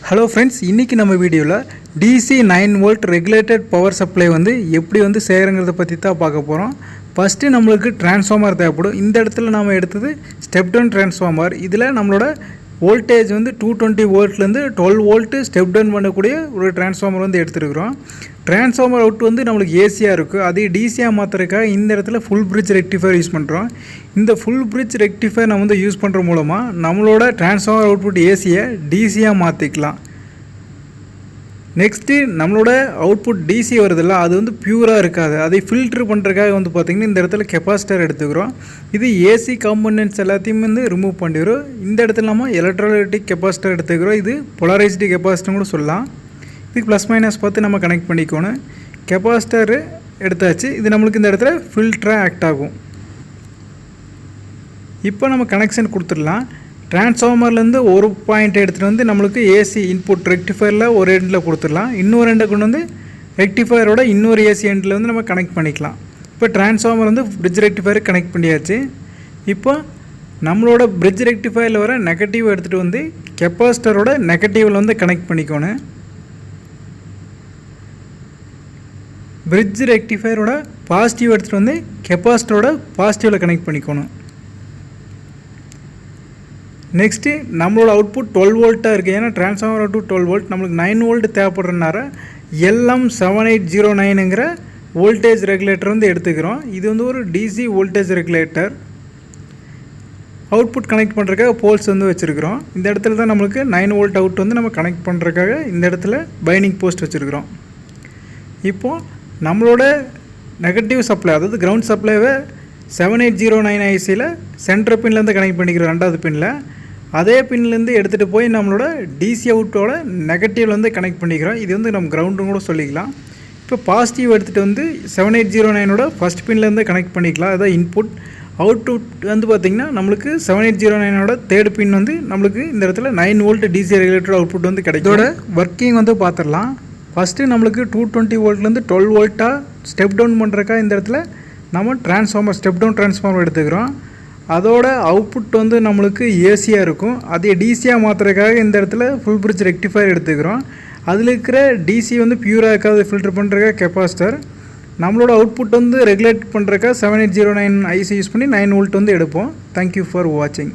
Hello friends, இன்றைக்கி நம்ம வீடியோவில் DC 9 volt regulated power supply எப்படி செய்கிறங்கிறத பற்றி தான் பார்க்க போகிறோம். ஃபஸ்ட்டு நம்மளுக்கு டிரான்ஸ்ஃபார்மர் தேவைப்படும். இந்த இடத்துல நம்ம எடுத்தது ஸ்டெப் டவுன் டிரான்ஸ்ஃபார்மர். இதில் நம்மளோட வோல்டேஜ் 220 வோல்ட்லேருந்து 12 வோல்ட்டு ஸ்டெப் டவுன் பண்ணக்கூடிய ஒரு டிரான்ஸ்ஃபார்மர் எடுத்துருக்குறோம். டிரான்ஸ்ஃபார்மர் அவுட் நம்மளுக்கு ஏசியாக இருக்குது. அதே டிசியாக மாற்றுறதுக்காக இந்த இடத்துல ஃபுல் பிரிட்ஜ் ரெக்டிஃபையர் யூஸ் பண்ணுறோம். இந்த ஃபுல் பிரிட்ஜ் ரெக்டிஃபையர் நம்ம யூஸ் பண்ணுற மூலமாக நம்மளோட டிரான்ஸ்ஃபார்மர் அவுட்புட் ஏசியை டிசியாக மாற்றிக்கலாம். நெக்ஸ்ட்டு நம்மளோட அவுட்புட் டிசி வருதில்ல, அது பியூராக இருக்காது. அதை ஃபில்ட்ரு பண்ணுறதுக்காக பார்த்திங்கன்னா இந்த இடத்துல கெப்பாசிட்டர் எடுத்துக்கிறோம். இது ஏசி காம்போனன்ட்ஸ் எல்லாத்தையும் ரிமூவ் பண்ணிடுறோம். இந்த இடத்துல நம்ம எலக்ட்ரோலைட்டிக் கெப்பாசிட்டர் எடுத்துக்கிறோம். இது போலரைஸ்டு கெப்பாசிட்டர் கூட சொல்லலாம். இதுக்கு ப்ளஸ் மைனஸ் பார்த்து நம்ம கனெக்ட் பண்ணிக்கணும். கெப்பாசிட்டர் எடுத்தாச்சு. இது நம்மளுக்கு இந்த இடத்துல ஃபில்டராக ஆக்ட் ஆகும். இப்போ நம்ம கனெக்ஷன் கொடுத்துடலாம். டிரான்ஸ்ஃபார்மர்லேருந்து ஒரு பாயிண்ட் எடுத்துகிட்டு நம்மளுக்கு ஏசி இன்புட் ரெக்டிஃபயரில் ஒரு எண்டில் கொடுத்துடலாம். இன்னொரு எண்டை கொண்டு ரெக்டிஃபயரோட இன்னொரு ஏசி எண்டில் நம்ம கனெக்ட் பண்ணிக்கலாம். இப்போ டிரான்ஸ்ஃபார்மர் பிரிட்ஜ் ரெக்டிஃபயர் கனெக்ட் பண்ணியாச்சு. இப்போ நம்மளோட பிரிட்ஜ் ரெக்டிஃபயரில் வர நெகட்டிவ் எடுத்துகிட்டு கெப்பாசிட்டரோட நெகட்டிவில் கனெக்ட் பண்ணிக்கணும். பிரிட்ஜ் ரெக்டிஃபயரோட பாசிட்டிவ் எடுத்துகிட்டு கெப்பாசிட்டரோட பாசிட்டிவில் கனெக்ட் பண்ணிக்கணும். நெக்ஸ்ட்டு நம்மளோட அவுட்புட் 12 வோல்ட்டாக இருக்குது. ஏன்னா டிரான்ஸ்ஃபார்மர் அவுட்புட் 12 வோல்ட், நம்மளுக்கு 9 வோல்ட் தேவைப்படுறதுனால LM7809ங்கிற வோல்டேஜ் ரெகுலேட்டர் எடுத்துக்கிறோம். இது ஒரு DC voltage regulator. Output connect பண்ணுறதுக்காக போல்ஸ் வச்சுருக்கிறோம். இந்த இடத்துல தான் நம்மளுக்கு 9 வோல்ட் அவுட் நம்ம கனெக்ட் பண்ணுறதுக்காக இந்த இடத்துல பைண்டிங் போஸ்ட் வச்சுருக்கிறோம். இப்போது நம்மளோட நெகட்டிவ் சப்ளை, அதாவது கிரவுண்ட் சப்ளைவை 7809 ஐசியில் சென்டர் பின்லேருந்து கனெக்ட் பண்ணிக்கிறோம். ரெண்டாவது பின்னில் அதே பின்லேருந்து எடுத்துகிட்டு போய் நம்மளோட டிசி அவுட்டோட நெகட்டிவ்லேருந்து கனெக்ட் பண்ணிக்கிறோம். இது நம்ம கிரவுண்டுன்னு கூட சொல்லிக்கலாம். இப்போ பாசிட்டிவ் எடுத்துகிட்டு 7809ஓட ஃபஸ்ட் பின்லேருந்து கனெக்ட் பண்ணிக்கலாம். அதான் இன்புட். அவுட்புட் பார்த்திங்கன்னா நம்மளுக்கு 7809ஓட தேர்ட் பின் நம்மளுக்கு இந்த இடத்துல 9 வோல்ட் டிசி ரெகுலேட்டர் அவுட்புட் கிடைக்கும். இதோட ஒர்க்கிங் பார்த்துடலாம். ஃபஸ்ட்டு நம்மளுக்கு 220 வோல்ட்லேருந்து 12 வோல்ட்டாக ஸ்டெப் டவுன் பண்ணுறக்கா இந்த இடத்துல நம்ம டிரான்ஸ்ஃபார்மர் ஸ்டெப் டவுன் டிரான்ஸ்ஃபார்மர் எடுத்துக்கிறோம். அதோட அவுட்புட் நம்மளுக்கு ஏசியாக இருக்கும். அதே டிசியாக மாற்றுறதுக்காக இந்த இடத்துல ஃபுல் பிரிட்ஜ் ரெக்டிஃபயர் எடுத்துக்கிறோம். அதில் இருக்கிற டிசி பியூராக இருக்காது ஃபில்டர் பண்ணுறதுக்காக கெப்பாசிட்டர். நம்மளோட அவுட்புட் ரெகுலேட் பண்ணுறதுக்காக 7809 ஐசி யூஸ் பண்ணி 9 வோல்ட் எடுப்போம். தேங்க்யூ ஃபார் வாட்சிங்.